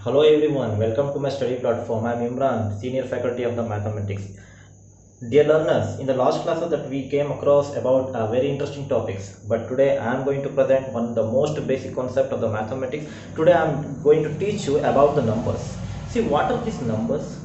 Hello everyone, welcome to my study platform. I am Imran, Senior Faculty of the Mathematics. Dear learners, in the last classes that we came across about very interesting topics, but today I am going to present one of the most basic concept of the mathematics. Today I am going to teach you about the numbers. See, what are these numbers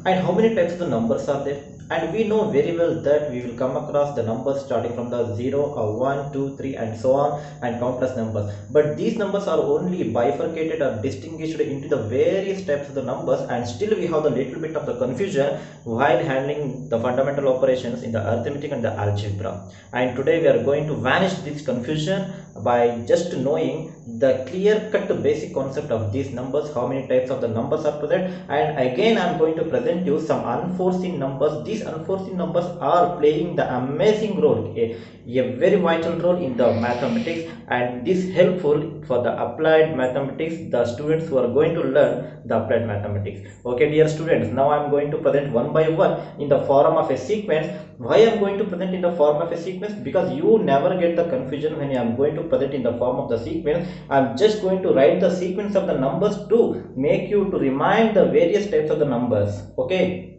and how many types of the numbers are there? And we know very well that we will come across the numbers starting from the 0 or 1, 2, 3 and so on and countless numbers. But these numbers are only bifurcated or distinguished into the various types of the numbers, and still we have the little bit of the confusion while handling the fundamental operations in the arithmetic and the algebra. And today we are going to vanish this confusion by just knowing the clear-cut basic concept of these numbers, how many types of the numbers are present, and again I am going to present you some unforeseen numbers. These unforeseen numbers are playing the amazing role, a very vital role in the mathematics, and this helpful for the applied mathematics, the students who are going to learn the applied mathematics. Okay dear students, now I am going to present one by one in the form of a sequence. Why I am going to present in the form of a sequence? Because you never get the confusion when I am going to present in the form of the sequence. I am just going to write the sequence of the numbers to make you to remind the various types of the numbers. Okay.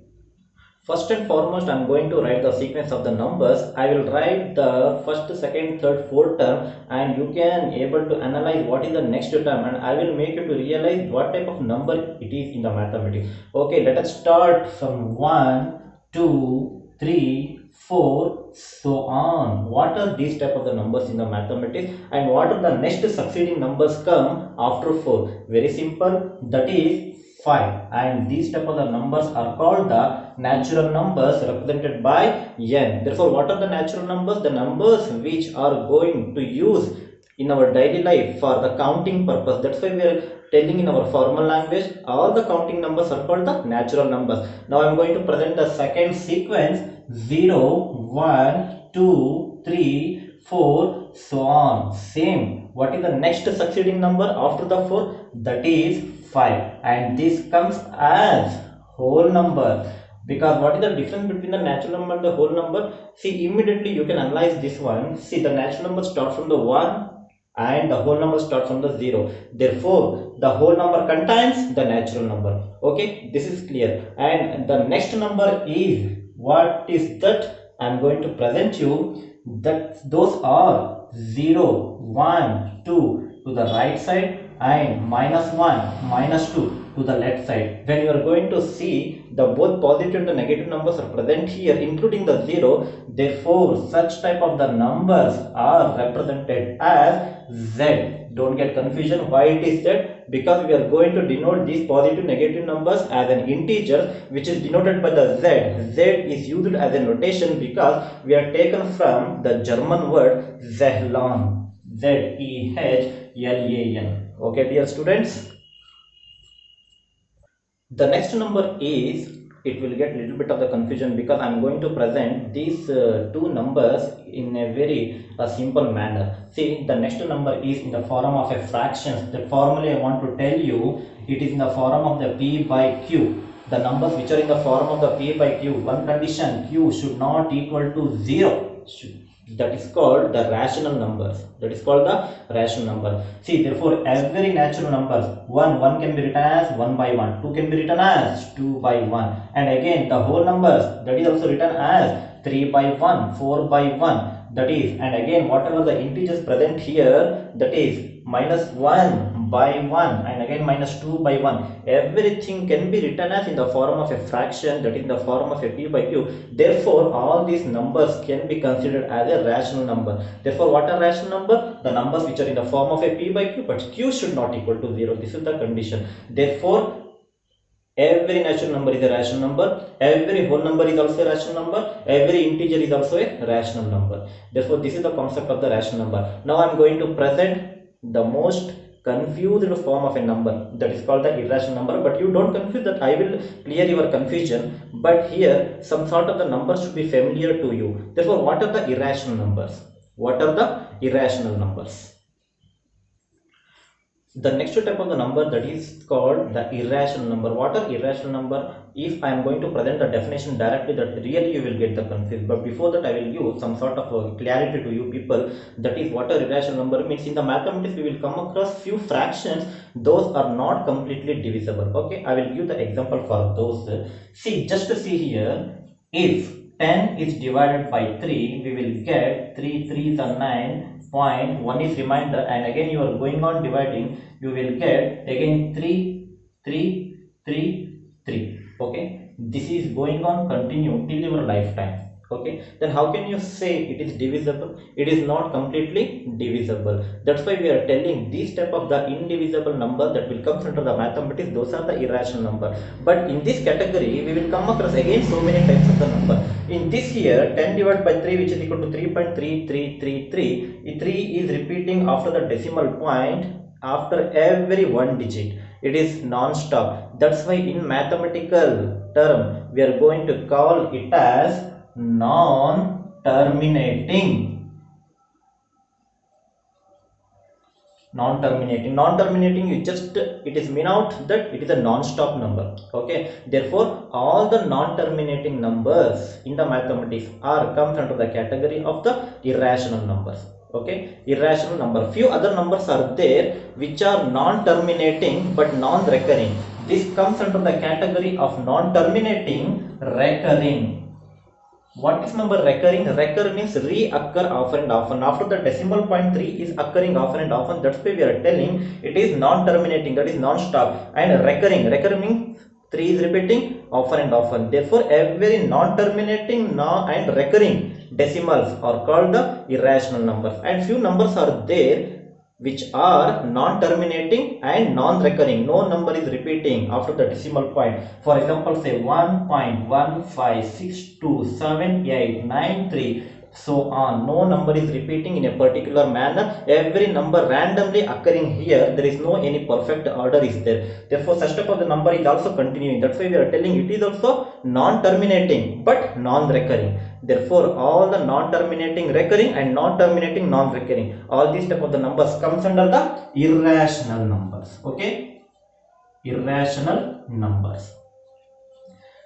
First and foremost, I am going to write the sequence of the numbers. I will write the first, second, third, fourth term, and you can able to analyze what is the next term, and I will make you to realize what type of number it is in the mathematics. Okay, let us start from 1, 2, 3, 4, so on. What are these type of the numbers in the mathematics, and what are the next succeeding numbers come after 4? Very simple, that is 5, and these type of the numbers are called the natural numbers represented by n. Therefore, what are the natural numbers? The numbers which are going to use in our daily life for the counting purpose. That's why we are telling in our formal language all the counting numbers are called the natural numbers. Now I am going to present the second sequence: 0, 1, 2, 3, 4, so on. Same. What is the next succeeding number after the 4? That is 5, and this comes as whole number. Because what is the difference between the natural number and the whole number? See, immediately you can analyze this one. See, the natural number starts from the 1 and the whole number starts from the 0. Therefore, the whole number contains the natural number. Okay, this is clear. And the next number is, what is that? I am going to present you that those are 0, 1, 2 to the right side and -1, -2 to the left side. When you are going to see the both positive and the negative numbers are present here, including the 0, therefore such type of the numbers are represented as Z. Don't get confusion why it is Z, because we are going to denote these positive negative numbers as an integer which is denoted by the Z. Z is used as a notation because we are taken from the German word Zehlan. Zehlan. Okay dear students. The next number is, it will get little bit of the confusion because I am going to present these two numbers in a very simple manner. See, the next number is in the form of a fraction. That formally I want to tell you, it is in the form of the P by Q. The numbers which are in the form of the P by Q, one condition, Q should not equal to 0. That is called the rational numbers. That is called the rational number. See, therefore every natural number, 1 can be written as 1 by 1, 2 can be written as 2 by 1, and again the whole numbers, that is also written as 3 by 1, 4 by 1, that is, and again whatever the integers present here, that is -1 by 1 and again -2 by 1, everything can be written as in the form of a fraction, that is in the form of a P by Q. Therefore all these numbers can be considered as a rational number. Therefore, what are rational number? The numbers which are in the form of a P by Q, but Q should not equal to 0. This is the condition. Therefore, every natural number is a rational number, every whole number is also a rational number, every integer is also a rational number. Therefore, this is the concept of the rational number. Now I am going to present the most confused form of a number, that is called the irrational number. But you don't confuse that, I will clear your confusion. But here some sort of the numbers should be familiar to you. Therefore, what are the irrational numbers? What are the irrational numbers? The next type of the number that is called the irrational number. What are irrational number? If I am going to present the definition directly, that really you will get the confused. But before that, I will give some sort of clarity to you people. That is what a irrational number means. In the mathematics, we will come across few fractions. Those are not completely divisible. Okay, I will give the example for those. See, just to see here, if 10 is divided by 3, we will get 3 3s are 9. Point 1 is remainder, and again you are going on dividing, you will get again 3 3 3 3. Okay, this is going on continue till your lifetime. Okay, then how can you say it is divisible? It is not completely divisible. That's why we are telling these type of the indivisible number that will come under the mathematics, those are the irrational number. But in this category we will come across again so many types of the number. In this here, 10 divided by 3, which is equal to 3.3333. 3 is repeating after the decimal point after every one digit. It is non-stop. That's why in mathematical term we are going to call it as non-terminating. Non-terminating, you just, it is mean out that it is a non-stop number. Okay, therefore all the non-terminating numbers in the mathematics are comes under the category of the irrational numbers. Okay, irrational number. Few other numbers are there which are non-terminating but non-recurring. This comes under the category of non-terminating recurring. What is number recurring? Recur means reoccur often and often. After the decimal point 3 is occurring often and often. That's why we are telling it is non-terminating, that is non-stop. And recurring means 3 is repeating often and often. Therefore, every non-terminating and recurring decimals are called the irrational numbers. And few numbers are there which are non-terminating and non-recurring. No number is repeating after the decimal point. For example, say 1.156278893, so on. No number is repeating in a particular manner. Every number randomly occurring here. There is no any perfect order is there. Therefore, such type of the number is also continuing. That's why we are telling it is also non-terminating but non-recurring. Therefore, all the non-terminating recurring and non-terminating non-recurring, all these type of the numbers comes under the irrational numbers. Okay, irrational numbers.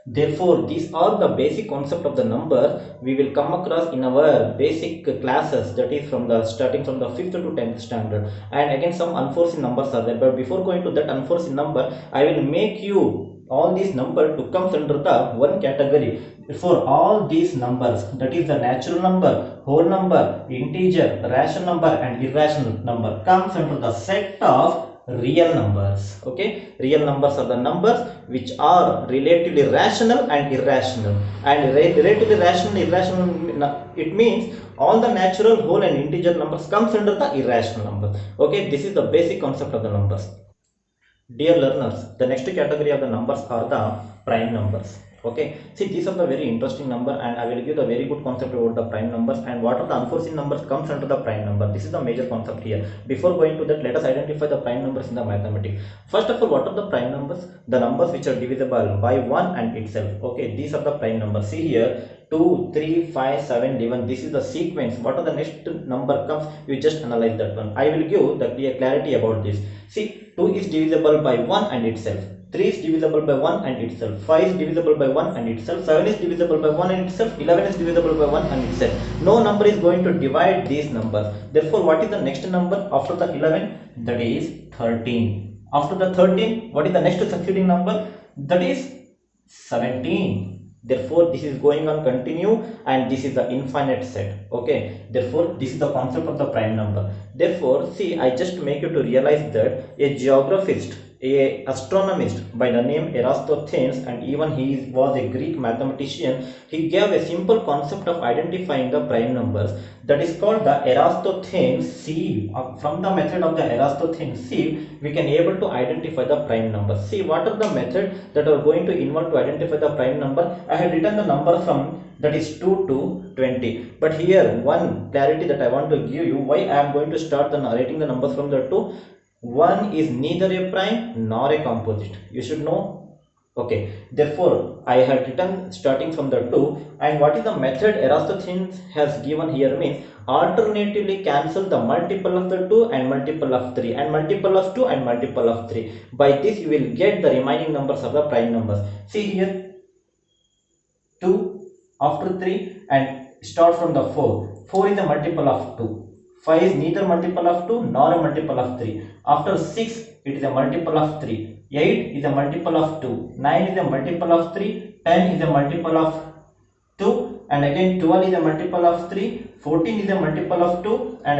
Therefore, these are the basic concept of the number we will come across in our basic classes, that is from the starting from the 5th to 10th standard. And again, some unforeseen numbers are there. But before going to that unforeseen number, I will make you all these numbers to come under the one category. For all these numbers, that is the natural number, whole number, integer, rational number and irrational number, comes under the set of real numbers. Okay, real numbers are the numbers which are relatively rational and irrational. And relatively rational, irrational, it means all the natural, whole and integer numbers comes under the irrational number. Okay, this is the basic concept of the numbers. Dear learners, the next category of the numbers are the prime numbers. Okay, see, these are the very interesting number, and I will give the very good concept about the prime numbers and what are the unforeseen numbers comes under the prime number. This is the major concept here. Before going to that, let us identify the prime numbers in the mathematics. First of all, what are the prime numbers? The numbers which are divisible by 1 and itself. Okay, these are the prime numbers. See here, 2, 3, 5, 7, 11. This is the sequence. What are the next number comes? You just analyze that one. I will give the clear clarity about this. See, 2 is divisible by 1 and itself. 3 is divisible by 1 and itself. 5 is divisible by 1 and itself. 7 is divisible by 1 and itself. 11 is divisible by 1 and itself. No number is going to divide these numbers. Therefore, what is the next number after the 11? That is 13. After the 13, what is the next succeeding number? That is 17. Therefore, this is going on continue and this is the infinite set. Okay, therefore this is the concept of the prime number. Therefore, see, I just make you to realize that a geographist, a astronomist by the name Eratosthenes, and even he was a Greek mathematician, he gave a simple concept of identifying the prime numbers, that is called the Eratosthenes sieve. From the method of the Eratosthenes sieve, we can able to identify the prime numbers. See, what are the methods that are going to involve to identify the prime number? I had written the number from that is 2 to 20, but here one clarity that I want to give you, why I am going to start the narrating the numbers from the 2. 1 is neither a prime nor a composite. You should know. Okay, therefore I had written starting from the 2, and what is the method Eratosthenes has given here means alternatively cancel the multiple of the 2 and multiple of 3 and multiple of 2 and multiple of 3. By this you will get the remaining numbers of the prime numbers. See here 2 after 3 and start from the 4. 4 is a multiple of 2. 5 is neither multiple of 2 nor a multiple of 3. After 6 it is a multiple of 3. 8 is a multiple of 2. 9 is a multiple of 3. 10 is a multiple of 2 and again 12 is a multiple of 3. 14 is a multiple of 2 and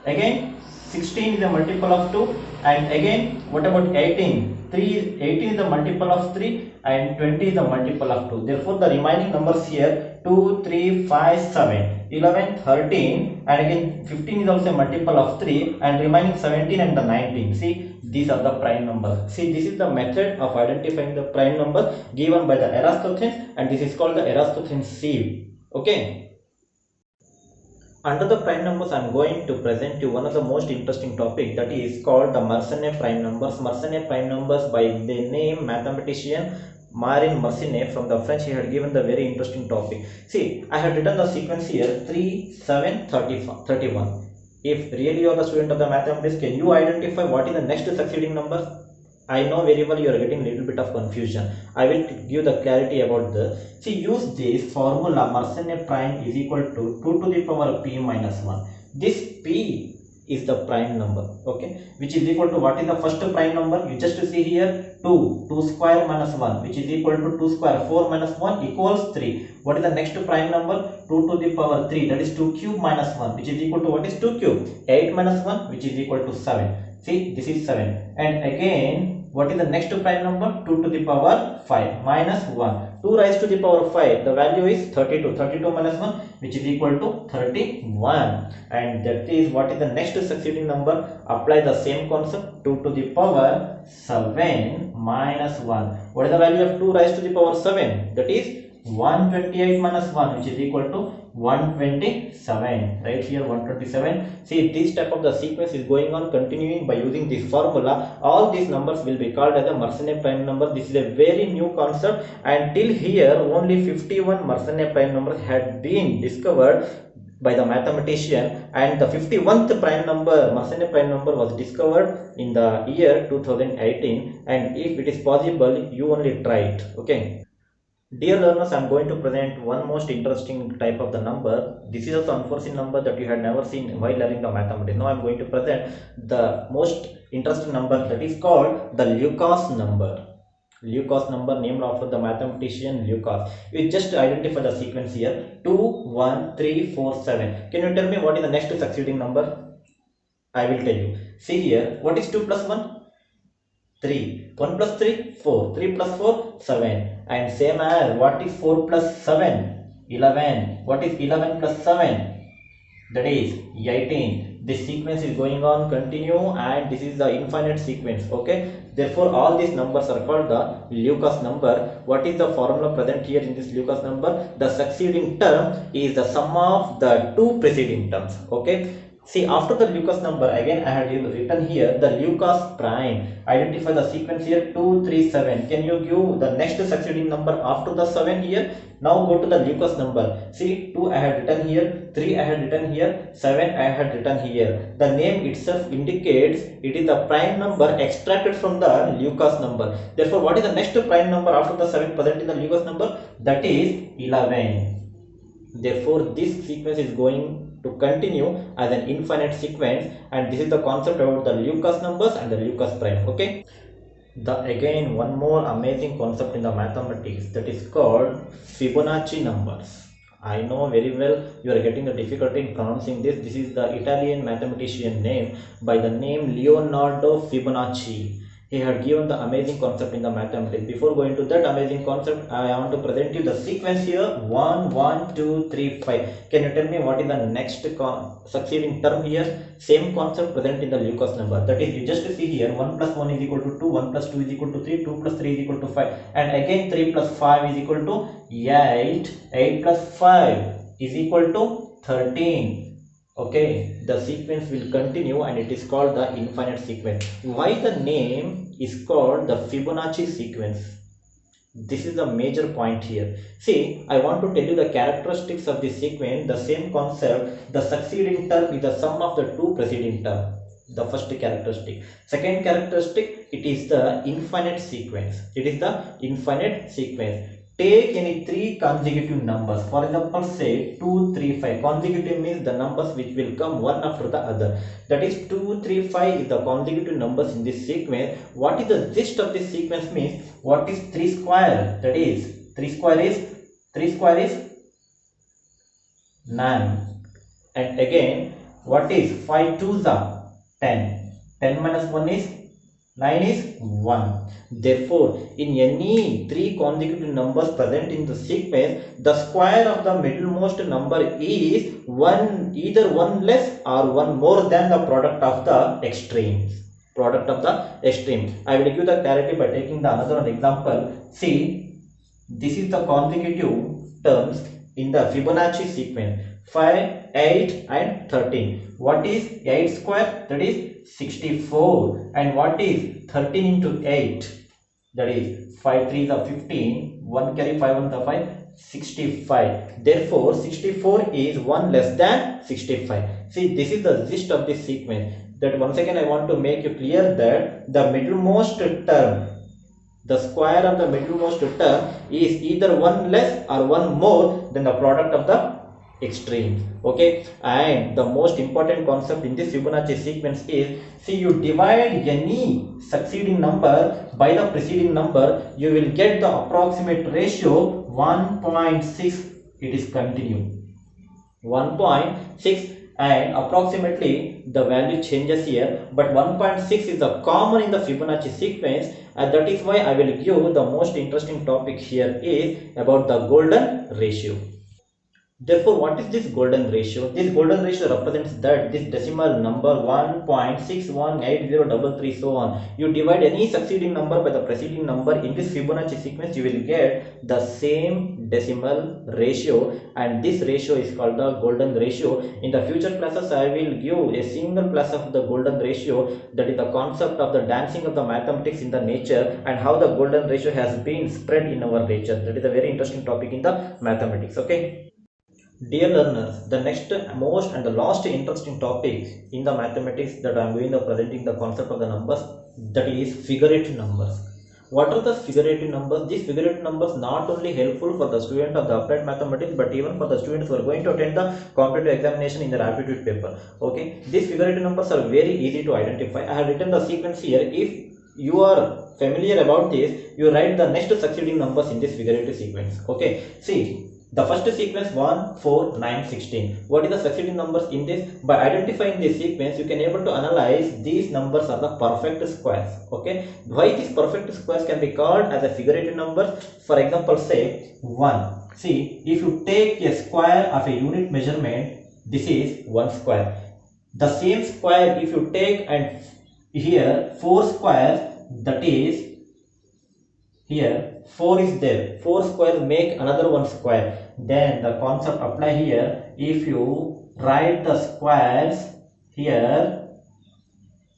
again 16 is a multiple of 2 and again what about 18? 18 is the multiple of 3 and 20 is the multiple of 2. Therefore the remaining numbers here 2, 3, 5, 7, 11, 13 and again 15 is also a multiple of 3 and remaining 17 and the 19. See, these are the prime numbers. See, this is the method of identifying the prime number given by the Eratosthenes, and this is called the Eratosthenes sieve. Okay. Under the prime numbers, I am going to present you one of the most interesting topic, that is called the Mercenary prime numbers. Mercenary prime numbers by the name mathematician Mercenary from the French. He had given the very interesting topic. See, I had written the sequence here 3, 7, 31. If really you are the student of the mathematics, can you identify what is the next succeeding number? I know very well you are getting a little bit of confusion. I will give the clarity about this. See, use this formula Mercenary prime is equal to 2 to the power p minus 1. This p is the prime number, okay, which is equal to what is the first prime number? You just see here 2 square minus 1, which is equal to 2 square, 4 minus 1 equals 3. What is the next prime number? 2 to the power 3, that is 2 cube minus 1, which is equal to what is 2 cube? 8 minus 1, which is equal to 7. See, this is 7. And again, what is the next prime number? 2 to the power 5 minus 1. 2 raised to the power 5, the value is 32. 32 minus 1, which is equal to 31. And that is what is the next succeeding number. Apply the same concept. 2 to the power 7 minus 1. What is the value of 2 raised to the power 7? That is 128 minus 1, which is equal to 127. Right here 127. See, this type of the sequence is going on continuing by using this formula. All these numbers will be called as a Mercenary prime number. This is a very new concept, and till here only 51 Mercenary prime numbers had been discovered by the mathematician, and the 51st prime number, Mercenary prime number, was discovered in the year 2018. And if it is possible, you only try it. Okay. Dear learners, I am going to present one most interesting type of the number. This is also unforeseen number that you had never seen while learning the mathematics. Now I am going to present the most interesting number, that is called the Lucas number. Lucas number, named after the mathematician Lucas. You just identify the sequence here 2, 1, 3, 4, 7. Can you tell me what is the next succeeding number? I will tell you. See here, what is 2 plus 1? 3. 1 plus 3, 4. 3 plus 4, 7. And same as, what is 4 plus 7? 11. What is 11 plus 7? That is 18. This sequence is going on continue, and this is the infinite sequence. Okay. Therefore, all these numbers are called the Lucas number. What is the formula present here in this Lucas number? The succeeding term is the sum of the two preceding terms. Okay. See, after the Lucas number, again I had written here the Lucas prime. Identify the sequence here 2, 3, 7. Can you give the next succeeding number after the 7 here? Now go to the Lucas number. See, 2 I had written here, 3 I had written here, 7 I had written here. The name itself indicates it is the prime number extracted from the Lucas number. Therefore, what is the next prime number after the 7 present in the Lucas number? That is 11. Therefore, this sequence is going to continue as an infinite sequence, and this is the concept about the Lucas numbers and the Lucas prime. Okay. Again, one more amazing concept in the mathematics, that is called Fibonacci numbers. I know very well you are getting a difficulty in pronouncing this. This is the Italian mathematician name by the name Leonardo Fibonacci. He had given the amazing concept in the mathematics. Before going to that amazing concept, I want to present you the sequence here 1, 1, 2, 3, 5. Can you tell me what is the next succeeding term here? Same concept present in the Lucas number. That is, you just see here 1 plus 1 is equal to 2, 1 plus 2 is equal to 3, 2 plus 3 is equal to 5, and again 3 plus 5 is equal to 8, 8 plus 5 is equal to 13. Okay, the sequence will continue, and it is called the infinite sequence. Why the name is called the Fibonacci sequence? This is the major point here. See, I want to tell you the characteristics of this sequence, the same concept. The succeeding term is the sum of the two preceding terms. The first characteristic. Second characteristic, it is the infinite sequence. It is the infinite sequence. Take any three consecutive numbers. For example, say 2, 3, 5. Consecutive means the numbers which will come one after the other. That is 2, 3, 5 is the consecutive numbers in this sequence. What is the gist of this sequence means? What is 3 square? That is 3 square is 9. And again, what is 5 twos are 10. 10 minus 1 is 9 is 1. Therefore, in any three consecutive numbers present in the sequence, the square of the middlemost number is either one less or one more than the product of the extremes. Product of the extremes. I will give the clarity by taking the another one example. See, this is the consecutive terms in the Fibonacci sequence. 5, 8 and 13. What is 8 square? That is 64. And what is 13 into 8? That is 5 3 is 15. 1 carry 5 1 the 5. 65. Therefore, 64 is 1 less than 65. See, this is the gist of this sequence. That once again I want to make you clear that the middlemost term, the square of the middlemost term is either one less or one more than the product of the extremes. Okay, and the most important concept in this Fibonacci sequence is, see, you divide any succeeding number by the preceding number, you will get the approximate ratio 1.6. It is continue 1.6, and approximately the value changes here, but 1.6 is the common in the Fibonacci sequence, and that is why I will give the most interesting topic here is about the golden ratio. Therefore, what is this golden ratio? This golden ratio represents that this decimal number 1.618033 so on. You divide any succeeding number by the preceding number in this Fibonacci sequence, you will get the same decimal ratio, and this ratio is called the golden ratio. In the future classes, I will give a single class of the golden ratio, that is the concept of the dancing of the mathematics in the nature and how the golden ratio has been spread in our nature. That is a very interesting topic in the mathematics. Okay. Dear learners, the next most and the last interesting topic in the mathematics that I am going to presenting the concept of the numbers, that is figurative numbers. What are the figurative numbers? These figurative numbers not only helpful for the student of the applied mathematics, but even for the students who are going to attend the competitive examination in their aptitude paper. Okay, these figurative numbers are very easy to identify. I have written the sequence here. If you are familiar about this, you write the next succeeding numbers in this figurative sequence. Okay, see. The first sequence 1, 4, 9, 16. What is the succeeding numbers in this? By identifying this sequence, you can able to analyze these numbers are the perfect squares. Okay. Why these perfect squares can be called as a figurative number? For example, say 1. See, if you take a square of a unit measurement, this is 1 square. The same square if you take and here 4 squares, that is here 4 is there, 4 squares make another 1 square. Then the concept apply here. If you write the squares here,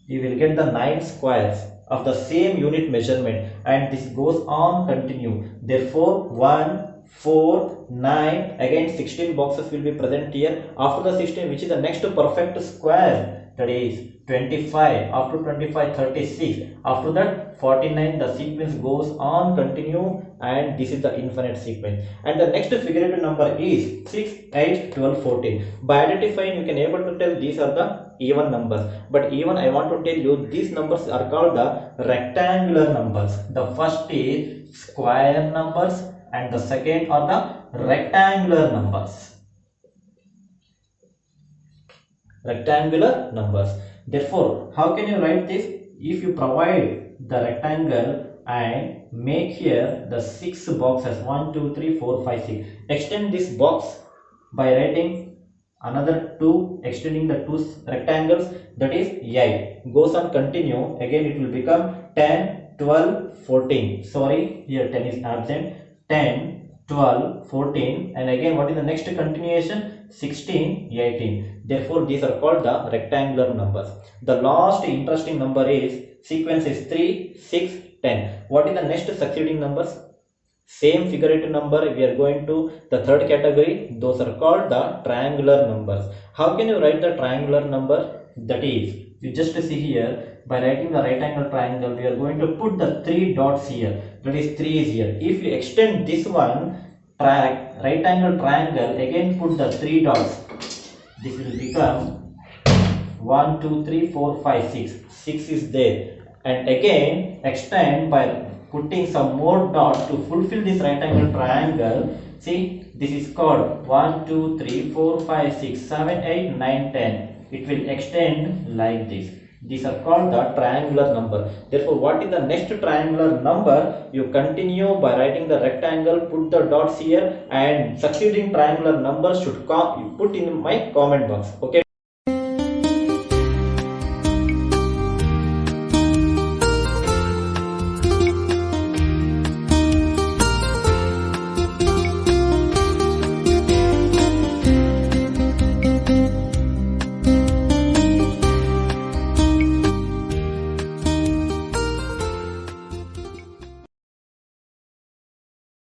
you will get the 9 squares of the same unit measurement, and this goes on continue. Therefore 1, 4, 9, again 16 boxes will be present here. After the 16, which is the next perfect square, that is 25. After 25, 36. After that 49. The sequence goes on continue, and this is the infinite sequence. And the next figurative number is 6, 8, 12, 14. By identifying, you can able to tell these are the even numbers. But even I want to tell you, these numbers are called the rectangular numbers. The first is square numbers, and the second are the rectangular numbers. Rectangular numbers. Therefore, how can you write this? If you provide the rectangle and make here the 6 boxes 1, 2, 3, 4, 5, 6. Extend this box by writing another 2, extending the 2 rectangles, that is 8. Goes on continue. Again it will become 10, 12, 14. Sorry, here 10 is absent. 10, 12, 14, and again what is the next continuation? 16, 18. Therefore, these are called the rectangular numbers. The last interesting number is sequence is 3, 6, 10. What is the next succeeding numbers? Same figurative number, we are going to the third category. Those are called the triangular numbers. How can you write the triangular number? That is, you just see here, by writing the right angle triangle, we are going to put the three dots here. That is 3 is here. If you extend this one, right angle triangle, again put the three dots, this will become 1 2 3 4 5 6. 6 is there, and again extend by putting some more dots to fulfill this right angle triangle. See, this is called 1 2 3 4 5 6 7 8 9 10. It will extend like this. These are called the triangular number. Therefore, what is the next triangular number? You continue by writing the rectangle, put the dots here, and succeeding triangular numbers should come. You put in my comment box. Okay.